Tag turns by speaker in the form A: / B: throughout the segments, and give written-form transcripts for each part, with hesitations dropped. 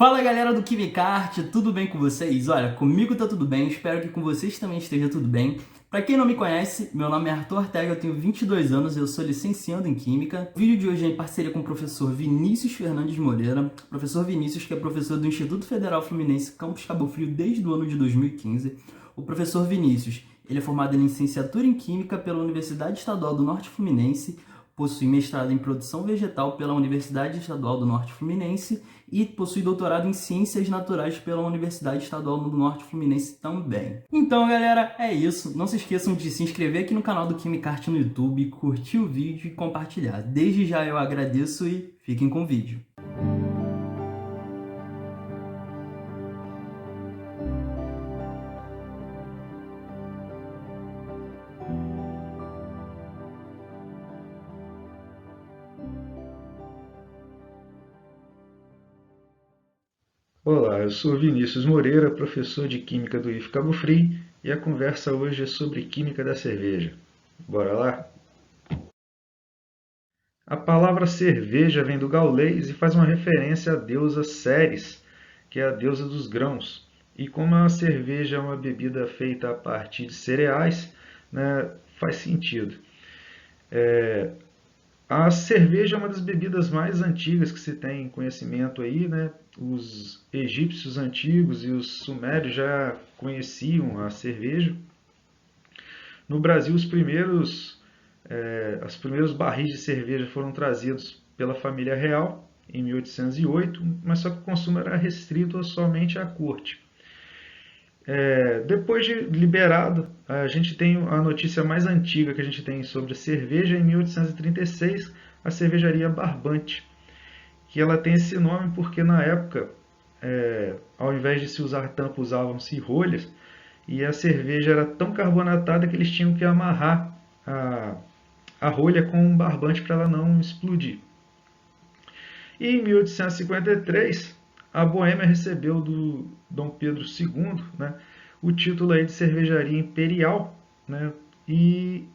A: Fala galera do KimiCart, tudo bem com vocês? Olha, comigo tá tudo bem, espero que com vocês também esteja tudo bem. Para quem não me conhece, meu nome é Arthur Ortega, eu tenho 22 anos, eu sou licenciando em Química. O vídeo de hoje é em parceria com o professor Vinícius Fernandes Moreira. Professor Vinícius, que é professor do Instituto Federal Fluminense Campus Cabo Frio desde o ano de 2015. O professor Vinícius, ele é formado em licenciatura em Química pela Universidade Estadual do Norte Fluminense, possui mestrado em produção vegetal pela Universidade Estadual do Norte Fluminense e possui doutorado em Ciências Naturais pela Universidade Estadual do Norte Fluminense também. Então, galera, é isso. Não se esqueçam de se inscrever aqui no canal do KimiCart no YouTube, curtir o vídeo e compartilhar. Desde já eu agradeço e fiquem com o vídeo.
B: Olá, eu sou Vinícius Moreira, professor de Química do IF Cabo Frio, e a conversa hoje é sobre Química da cerveja. Bora lá? A palavra cerveja vem do gaulês e faz uma referência à deusa Ceres, que é a deusa dos grãos. E como a cerveja é uma bebida feita a partir de cereais, né, faz sentido. A cerveja é uma das bebidas mais antigas que se tem conhecimento aí, né? Os egípcios antigos e os sumérios já conheciam a cerveja. No Brasil, os primeiros barris de cerveja foram trazidos pela família real em 1808, mas só que o consumo era restrito somente à corte. Depois de liberado, a gente tem a notícia mais antiga que a gente tem sobre a cerveja em 1836, a cervejaria Barbante, que ela tem esse nome porque na época, ao invés de se usar tampa, usavam-se rolhas, e a cerveja era tão carbonatada que eles tinham que amarrar a rolha com um barbante para ela não explodir. E em 1853, a Boêmia recebeu do Dom Pedro II, né, o título aí de cervejaria imperial, né, e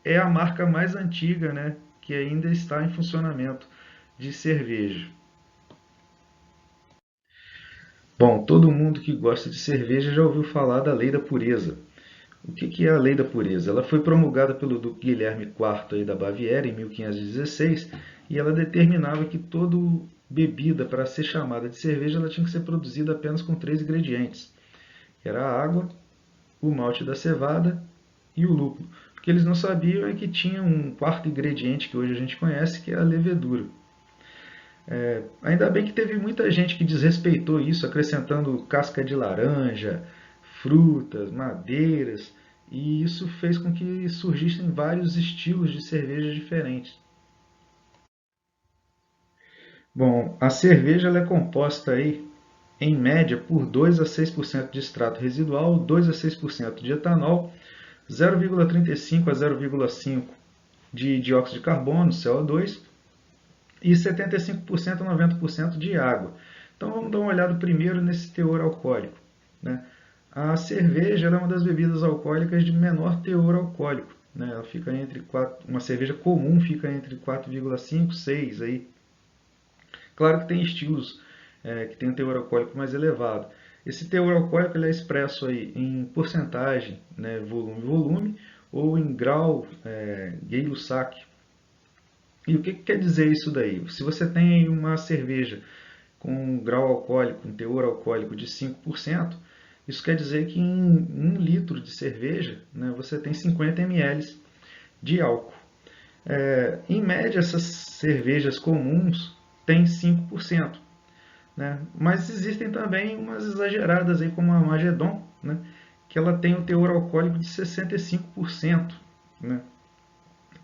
B: é a marca mais antiga, né, que ainda está em funcionamento de cerveja. Bom, todo mundo que gosta de cerveja já ouviu falar da Lei da Pureza. O que é a Lei da Pureza? Ela foi promulgada pelo Duque Guilherme IV aí da Baviera em 1516 e ela determinava que toda bebida, para ser chamada de cerveja, ela tinha que ser produzida apenas com três ingredientes. Era a água, o malte da cevada e o lúpulo. O que eles não sabiam é que tinha um quarto ingrediente que hoje a gente conhece, que é a levedura. Ainda bem que teve muita gente que desrespeitou isso, acrescentando casca de laranja, frutas, madeiras, e isso fez com que surgissem vários estilos de cerveja diferentes. Bom, a cerveja ela é composta aí, em média por 2 a 6% de extrato residual, 2 a 6% de etanol, 0,35 a 0,5 de dióxido de carbono, CO2, e 75% a 90% de água. Então vamos dar uma olhada primeiro nesse teor alcoólico, né? A cerveja é uma das bebidas alcoólicas de menor teor alcoólico, né? Ela fica entre 4, uma cerveja comum fica entre 4,5 e 6 aí. Claro que tem estilos que tem um teor alcoólico mais elevado. Esse teor alcoólico ele é expresso aí em porcentagem, né, volume, ou em grau Gay-Lussac. E o que quer dizer isso daí? Se você tem uma cerveja com um grau alcoólico, um teor alcoólico de 5%, isso quer dizer que em 1 litro de cerveja, né, você tem 50 ml de álcool. Em média, essas cervejas comuns têm 5%. Né? Mas existem também umas exageradas, aí, como a Magedon, né, que ela tem o teor alcoólico de 65%. Né?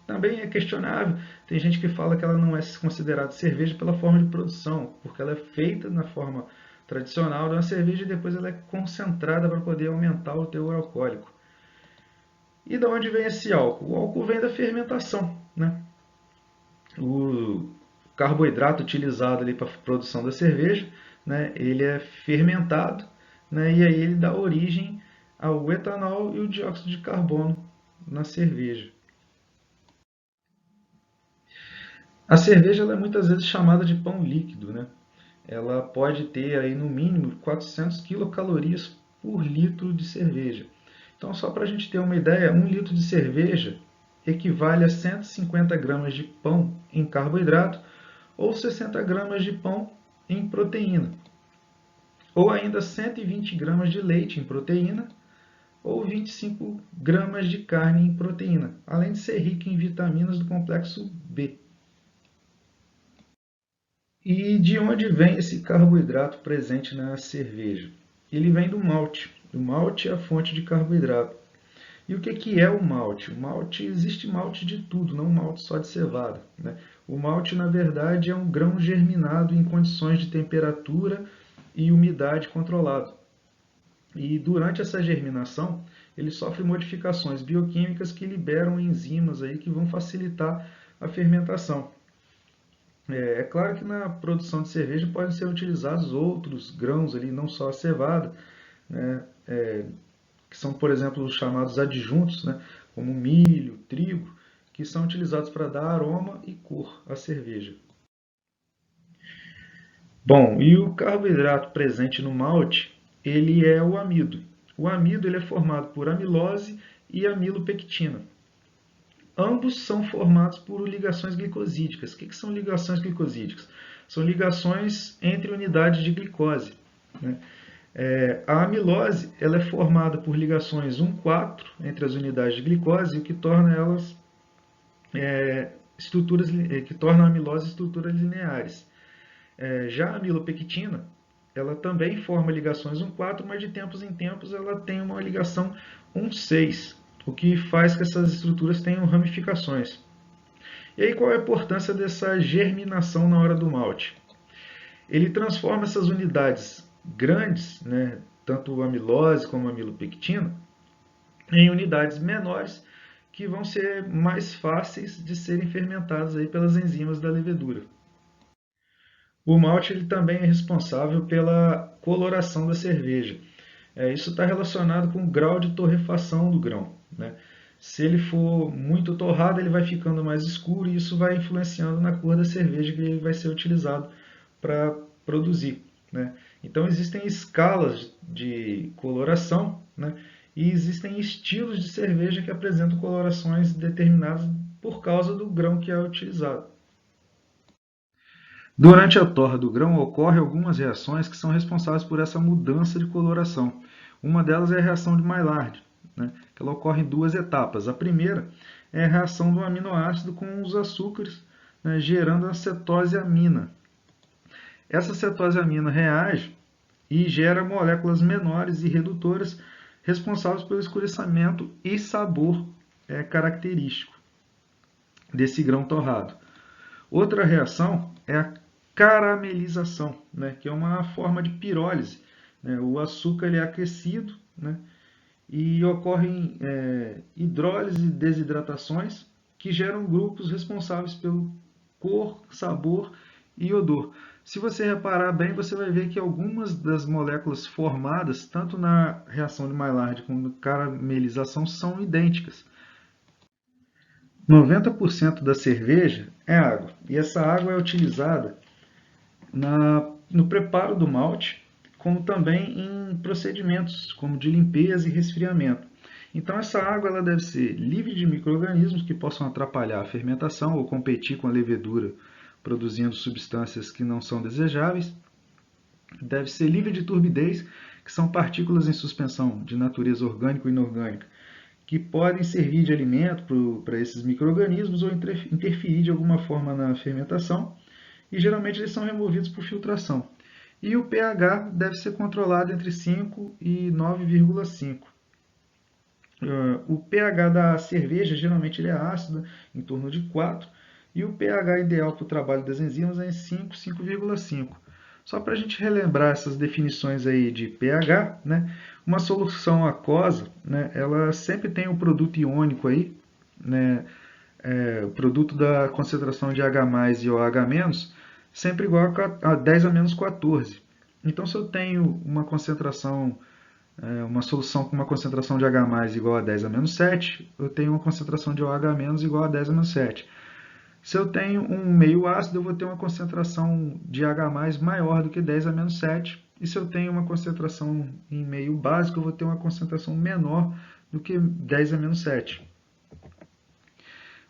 B: Também é questionável. Tem gente que fala que ela não é considerada cerveja pela forma de produção, porque ela é feita na forma tradicional da cerveja e depois ela é concentrada para poder aumentar o teor alcoólico. E de onde vem esse álcool? O álcool vem da fermentação, né? O carboidrato utilizado ali para a produção da cerveja, né, ele é fermentado, né, e aí ele dá origem ao etanol e o dióxido de carbono na cerveja. A cerveja ela é muitas vezes chamada de pão líquido, né? ela pode ter aí no mínimo 400 quilocalorias por litro de cerveja. Então, só para a gente ter uma ideia, 1 litro de cerveja equivale a 150 gramas de pão em carboidrato ou 60 gramas de pão em proteína, ou ainda 120 gramas de leite em proteína ou 25 gramas de carne em proteína, além de ser rica em vitaminas do complexo B. E de onde vem esse carboidrato presente na cerveja? Ele vem do malte. O malte é a fonte de carboidrato. E o que é o malte? O malte, existe malte de tudo, não malte só de cevada, né? O malte, na verdade, é um grão germinado em condições de temperatura e umidade controlado. E durante essa germinação, ele sofre modificações bioquímicas que liberam enzimas aí que vão facilitar a fermentação. É claro que na produção de cerveja podem ser utilizados outros grãos ali, não só a cevada, né? Que são, por exemplo, os chamados adjuntos, né? Como milho, trigo, que são utilizados para dar aroma e cor à cerveja. Bom, e o carboidrato presente no malte, ele é o amido. O amido ele é formado por amilose e amilopectina. Ambos são formados por ligações glicosídicas. O que são ligações glicosídicas? São ligações entre unidades de glicose, né? A amilose ela é formada por ligações 1,4 entre as unidades de glicose, o que torna elas que torna a amilose estruturas lineares. Já a amilopectina, ela também forma ligações 1,4, mas de tempos em tempos ela tem uma ligação 1,6, o que faz que essas estruturas tenham ramificações. E aí qual é a importância dessa germinação na hora do malte? Ele transforma essas unidades grandes, né, tanto a amilose como a amilopectina, em unidades menores que vão ser mais fáceis de serem fermentadas aí pelas enzimas da levedura. O malte ele também é responsável pela coloração da cerveja. Isso está relacionado com o grau de torrefação do grão, né? Se ele for muito torrado, ele vai ficando mais escuro e isso vai influenciando na cor da cerveja que ele vai ser utilizado para produzir, né? Então existem escalas de coloração, né? E existem estilos de cerveja que apresentam colorações determinadas por causa do grão que é utilizado. Durante a torra do grão ocorrem algumas reações que são responsáveis por essa mudança de coloração. Uma delas é a reação de Maillard, né? Ela ocorre em duas etapas. A primeira é a reação do aminoácido com os açúcares, né, gerando a cetose-amina. Essa cetose-amina reage e gera moléculas menores e redutoras responsáveis pelo escurecimento e sabor característico desse grão torrado. Outra reação é a caramelização, né, que é uma forma de pirólise, né? O açúcar ele é aquecido, né, e ocorrem hidrólise e desidratações que geram grupos responsáveis pelo cor, sabor e odor. Se você reparar bem, você vai ver que algumas das moléculas formadas, tanto na reação de Maillard como na caramelização, são idênticas. 90% da cerveja é água, e essa água é utilizada no preparo do malte, como também em procedimentos como de limpeza e resfriamento. Então essa água ela deve ser livre de micro-organismos que possam atrapalhar a fermentação ou competir com a levedura, produzindo substâncias que não são desejáveis. Deve ser livre de turbidez, que são partículas em suspensão de natureza orgânica ou inorgânica, que podem servir de alimento para esses micro-organismos ou interferir de alguma forma na fermentação, e geralmente eles são removidos por filtração. E o pH deve ser controlado entre 5 e 9,5. O pH da cerveja geralmente ele é ácido, em torno de 4, e o pH ideal para o trabalho das enzimas é em 5, 5,5. Só para a gente relembrar essas definições aí de pH, né? Uma solução aquosa, né, ela sempre tem um produto iônico aí, né, o produto da concentração de H+, e OH-, sempre igual a 10 a menos 14. Então, se eu tenho uma concentração, uma solução com uma concentração de H+ igual a 10 a menos 7, eu tenho uma concentração de OH- igual a 10 a menos 7. Se eu tenho um meio ácido, eu vou ter uma concentração de H+ maior do que 10⁻⁷. E se eu tenho uma concentração em meio básico, eu vou ter uma concentração menor do que 10⁻⁷.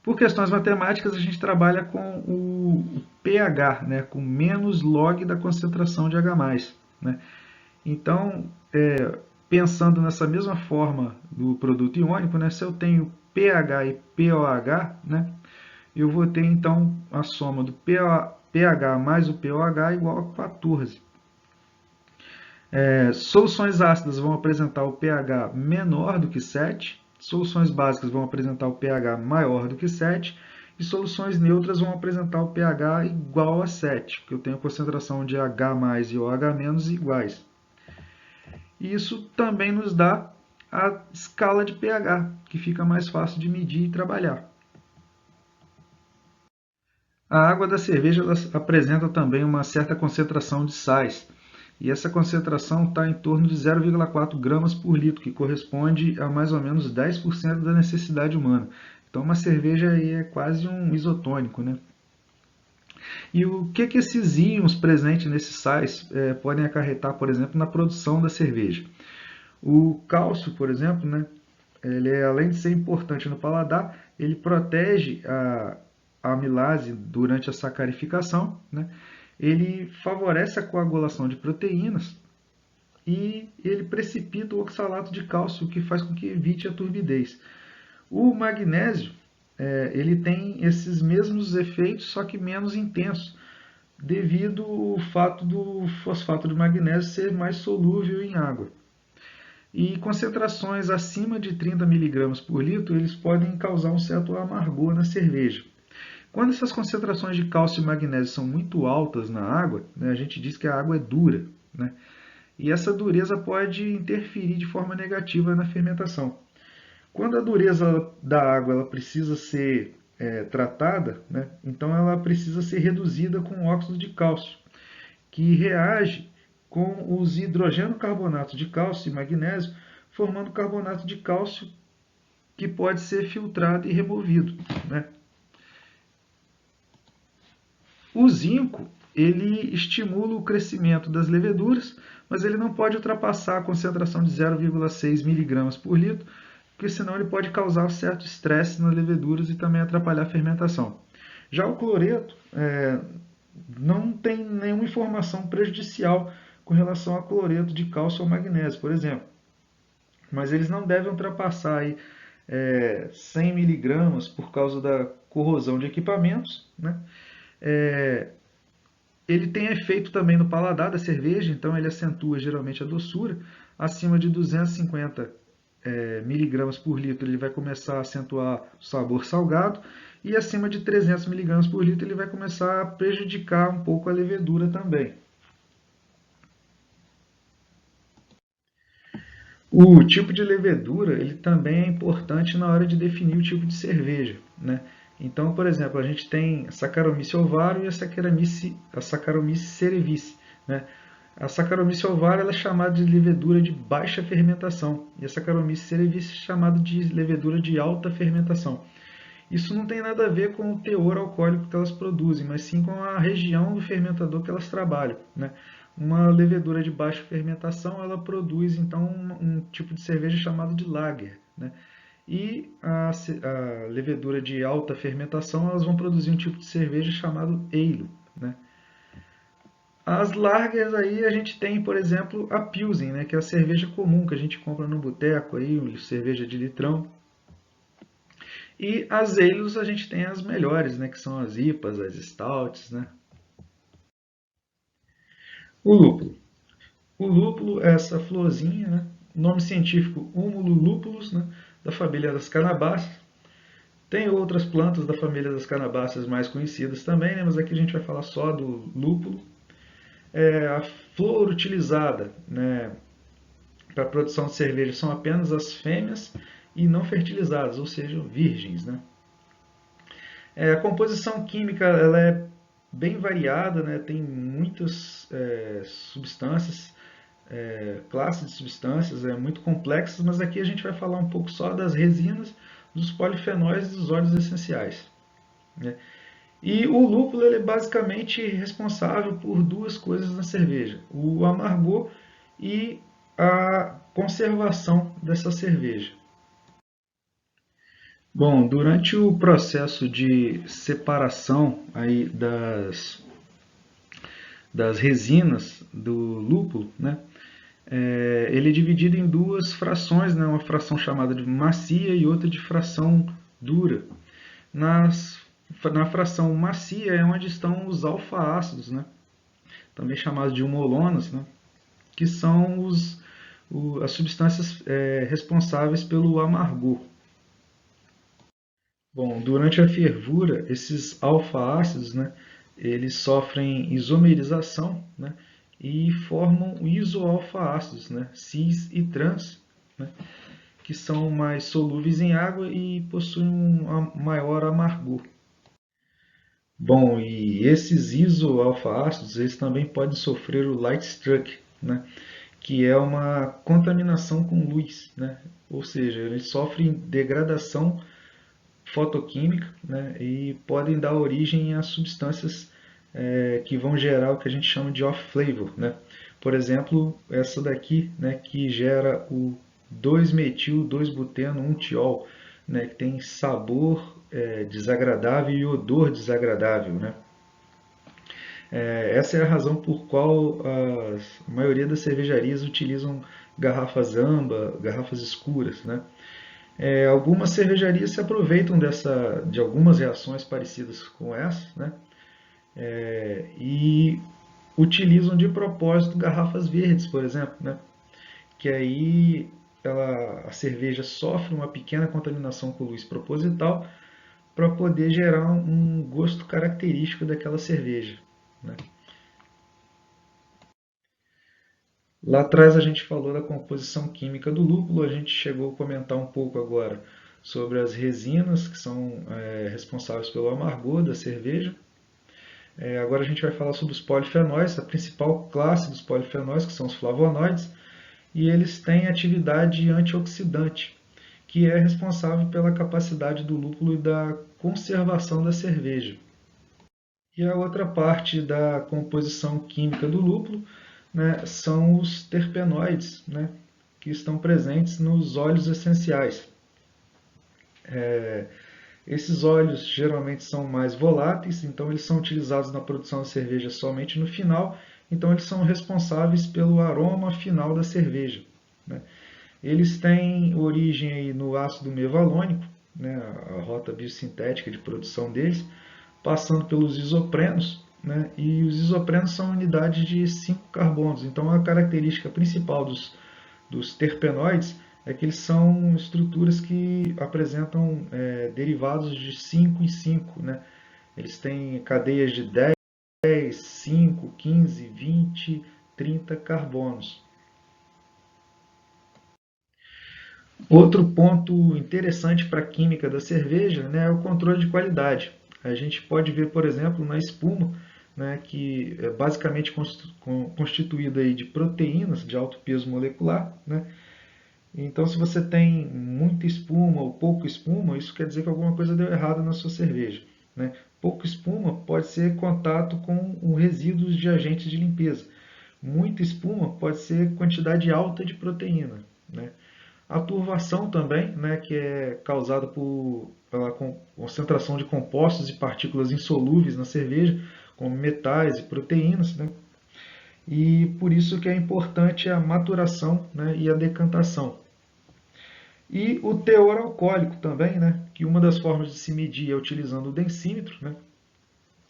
B: Por questões matemáticas, a gente trabalha com o pH, né, com menos log da concentração de H+. Né? Então, pensando nessa mesma forma do produto iônico, né, se eu tenho pH e pOH, né, eu vou ter então a soma do pH mais o pOH igual a 14. Soluções ácidas vão apresentar o pH menor do que 7, soluções básicas vão apresentar o pH maior do que 7, e soluções neutras vão apresentar o pH igual a 7, porque eu tenho a concentração de H+ e OH- iguais. E isso também nos dá a escala de pH, que fica mais fácil de medir e trabalhar. A água da cerveja apresenta também uma certa concentração de sais, e essa concentração está em torno de 0,4 gramas por litro, que corresponde a mais ou menos 10% da necessidade humana. Então, uma cerveja aí é quase um isotônico, né? E o que esses íons presentes nesses sais podem acarretar, por exemplo, na produção da cerveja? O cálcio, por exemplo, né, ele além de ser importante no paladar, ele protege a amilase durante a sacarificação, né? Ele favorece a coagulação de proteínas e ele precipita o oxalato de cálcio, o que faz com que evite a turbidez. O magnésio, ele tem esses mesmos efeitos, só que menos intensos, devido ao fato do fosfato de magnésio ser mais solúvel em água. E concentrações acima de 30 mg por litro, eles podem causar um certo amargor na cerveja. Quando essas concentrações de cálcio e magnésio são muito altas na água, né, a gente diz que a água é dura, né? E essa dureza pode interferir de forma negativa na fermentação. Quando a dureza da água ela precisa ser tratada, né, então ela precisa ser reduzida com óxido de cálcio, que reage com os hidrogenocarbonatos de cálcio e magnésio, formando carbonato de cálcio que pode ser filtrado e removido. Né? O zinco ele estimula o crescimento das leveduras, mas ele não pode ultrapassar a concentração de 0,6 mg por litro, porque senão ele pode causar certo estresse nas leveduras e também atrapalhar a fermentação. Já o cloreto não tem nenhuma informação prejudicial com relação a cloreto de cálcio ou magnésio, por exemplo. Mas eles não devem ultrapassar aí, 100 miligramas por causa da corrosão de equipamentos. Né? Ele tem efeito também no paladar da cerveja, então ele acentua geralmente a doçura. Acima de 250 miligramas por litro ele vai começar a acentuar o sabor salgado, e acima de 300 miligramas por litro ele vai começar a prejudicar um pouco a levedura também. O tipo de levedura ele também é importante na hora de definir o tipo de cerveja. Né? Então, por exemplo, a gente tem a Saccharomyces ovaro e a Saccharomyces cerevisiae. Né? A Saccharomyces ovaro ela é chamada de levedura de baixa fermentação e a Saccharomyces cerevisiae é chamada de levedura de alta fermentação. Isso não tem nada a ver com o teor alcoólico que elas produzem, mas sim com a região do fermentador que elas trabalham. Né? Uma levedura de baixa fermentação ela produz então um tipo de cerveja chamado de lager. Né? E a levedura de alta fermentação elas vão produzir um tipo de cerveja chamado ale. Né? As lagers aí a gente tem, por exemplo, a Pilsen, né, que é a cerveja comum que a gente compra no boteco, aí, cerveja de litrão. E as ales a gente tem as melhores, né, que são as IPAs, as stouts. Né. O lúpulo. O lúpulo é essa florzinha, né, nome científico Húmulo lupulus, né, da família das canabáceas. Tem outras plantas da família das canabáceas mais conhecidas também, né, mas aqui a gente vai falar só do lúpulo. A flor utilizada, né, para a produção de cerveja são apenas as fêmeas e não fertilizadas, ou seja, virgens. Né? A composição química ela é bem variada, né? Tem muitas substâncias, classes de substâncias muito complexas, mas aqui a gente vai falar um pouco só das resinas, dos polifenóis e dos óleos essenciais. Né? E o lúpulo ele é basicamente responsável por duas coisas na cerveja: o amargor e a conservação dessa cerveja. Bom, durante o processo de separação aí das resinas do lúpulo, né, ele é dividido em duas frações, né, uma fração chamada de macia e outra de fração dura. Na fração macia é onde estão os alfa-ácidos, né, também chamados de humolonas, né, que são as substâncias responsáveis pelo amargor. Bom, durante a fervura, esses alfa-ácidos, né, eles sofrem isomerização, né, e formam isoalfa-ácidos, né, cis e trans, né, que são mais solúveis em água e possuem um maior amargor. Bom, e esses isoalfa-ácidos, eles também podem sofrer o light struck, né, que é uma contaminação com luz, né, ou seja, eles sofrem degradação fotoquímica, né, e podem dar origem a substâncias que vão gerar o que a gente chama de off-flavor. Né? Por exemplo, essa daqui, né, que gera o 2-metil-2-buteno-1-tiol, né, que tem sabor desagradável e odor desagradável. Né? Essa é a razão por qual a maioria das cervejarias utilizam garrafas âmbar, garrafas escuras. Né? Algumas cervejarias se aproveitam de algumas reações parecidas com essa, né? E utilizam de propósito garrafas verdes, por exemplo, né? Que aí a cerveja sofre uma pequena contaminação com luz proposital para poder gerar um gosto característico daquela cerveja. Né? Lá atrás a gente falou da composição química do lúpulo, a gente chegou a comentar um pouco agora sobre as resinas que são responsáveis pelo amargor da cerveja. Agora a gente vai falar sobre os polifenóis, a principal classe dos polifenóis, que são os flavonoides, e eles têm atividade antioxidante, que é responsável pela capacidade do lúpulo e da conservação da cerveja. E a outra parte da composição química do lúpulo, né, são os terpenoides, né, que estão presentes nos óleos essenciais. Esses óleos geralmente são mais voláteis, então eles são utilizados na produção da cerveja somente no final, então eles são responsáveis pelo aroma final da cerveja. Né? Eles têm origem aí no ácido mevalônico, né, a rota biosintética de produção deles, passando pelos isoprenos, né, e os isoprenos são unidades de 5 carbonos. Então a característica principal dos terpenoides é que eles são estruturas que apresentam derivados de 5 em 5. Né? Eles têm cadeias de 10, 5, 15, 20, 30 carbonos. Outro ponto interessante para a química da cerveja, né, é o controle de qualidade. A gente pode ver, por exemplo, na espuma, né, que é basicamente constituída aí de proteínas de alto peso molecular. Né? Então, se você tem muita espuma ou pouca espuma, isso quer dizer que alguma coisa deu errado na sua cerveja. Né? Pouca espuma pode ser contato com resíduos de agentes de limpeza. Muita espuma pode ser quantidade alta de proteína. Né? A turvação também, né, que é causada pela concentração de compostos e partículas insolúveis na cerveja, como metais e proteínas. Né? E por isso que é importante a maturação, né, e a decantação. E o teor alcoólico também, né, que uma das formas de se medir é utilizando o densímetro. Né?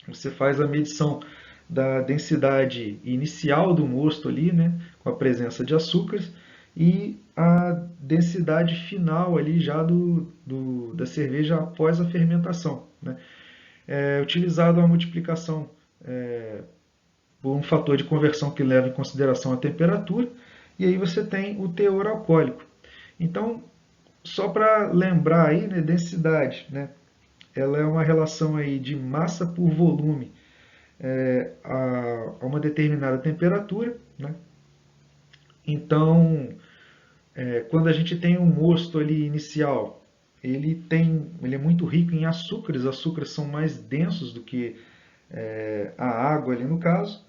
B: Você faz a medição da densidade inicial do mosto ali, né, com a presença de açúcares, e a densidade final ali já da cerveja após a fermentação. Né? É utilizado a multiplicação por um fator de conversão que leva em consideração a temperatura, e aí você tem o teor alcoólico. Então, só para lembrar aí, né, densidade, né, ela é uma relação aí de massa por volume a uma determinada temperatura. Né? Então, quando a gente tem um mosto ali inicial ele é muito rico em açúcares. Açúcares são mais densos do que a água ali no caso.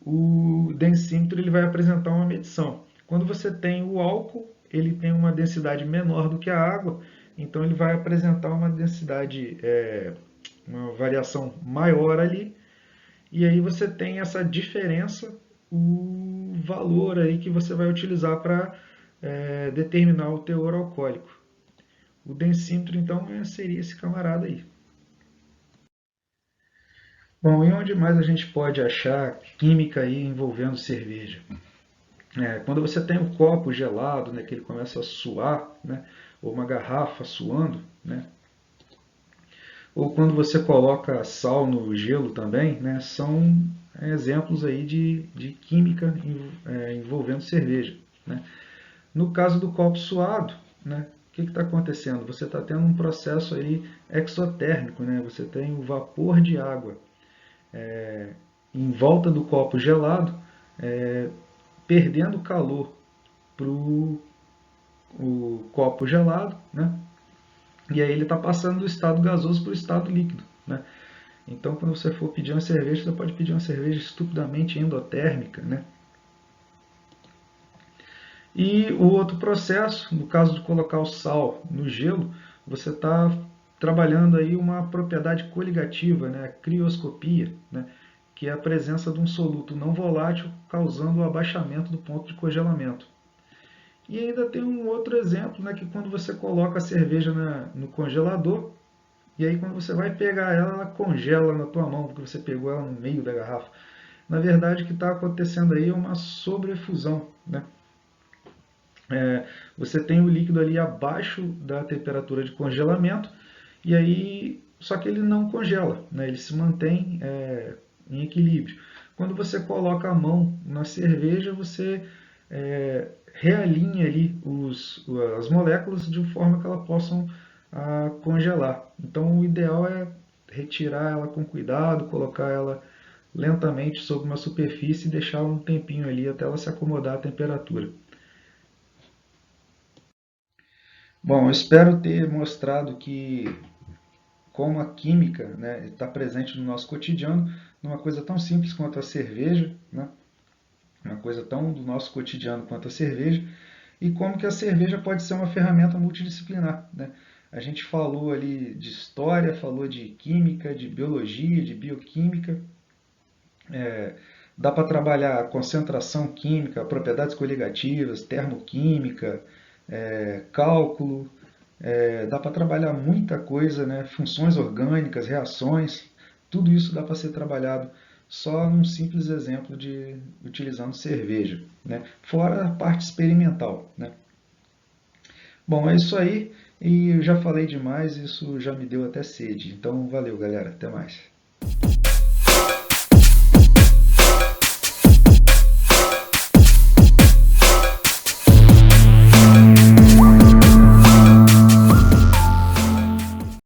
B: O densímetro ele vai apresentar uma medição. Quando você tem o álcool, ele tem uma densidade menor do que a água, então ele vai apresentar uma densidade, uma variação maior ali, e aí você tem essa diferença, o valor aí que você vai utilizar para determinar o teor alcoólico. O densímetro, então, seria esse camarada aí. Bom, e onde mais a gente pode achar química aí envolvendo cerveja? Quando você tem um copo gelado, né, que ele começa a suar, né, ou uma garrafa suando, né, ou quando você coloca sal no gelo também, né, são exemplos aí de química envolvendo cerveja. Né. No caso do copo suado, né, o que está acontecendo? Você está tendo um processo aí exotérmico, né, você tem o vapor de água em volta do copo gelado, perdendo calor para o copo gelado, né? E aí ele está passando do estado gasoso para o estado líquido, né? Então, quando você for pedir uma cerveja, você pode pedir uma cerveja estupidamente endotérmica, né? E o outro processo, no caso de colocar o sal no gelo, você está trabalhando aí uma propriedade coligativa, né? A crioscopia, né? Que é a presença de um soluto não volátil causando o abaixamento do ponto de congelamento. E ainda tem um outro exemplo, né, que quando você coloca a cerveja no congelador, e aí quando você vai pegar ela, ela congela na tua mão, porque você pegou ela no meio da garrafa. Na verdade, o que está acontecendo aí é uma sobrefusão. Né? Você tem o líquido ali abaixo da temperatura de congelamento, e aí só que ele não congela, né? Ele se mantém em equilíbrio. Quando você coloca a mão na cerveja, você realinha ali as moléculas de forma que elas possam congelar. Então o ideal é retirar ela com cuidado, colocar ela lentamente sobre uma superfície e deixá-la um tempinho ali até ela se acomodar à temperatura. Bom, eu espero ter mostrado que como a química, né, está presente no nosso cotidiano, numa coisa tão simples quanto a cerveja, né, uma coisa tão do nosso cotidiano quanto a cerveja, e como que a cerveja pode ser uma ferramenta multidisciplinar. Né? A gente falou ali de história, falou de química, de biologia, de bioquímica, dá para trabalhar a concentração química, propriedades coligativas, termoquímica, cálculo, dá para trabalhar muita coisa, né? Funções orgânicas, reações, tudo isso dá para ser trabalhado só num simples exemplo de utilizando cerveja, né? Fora a parte experimental. Né? Bom, é isso aí, e eu já falei demais, isso já me deu até sede. Então, valeu, galera, até mais.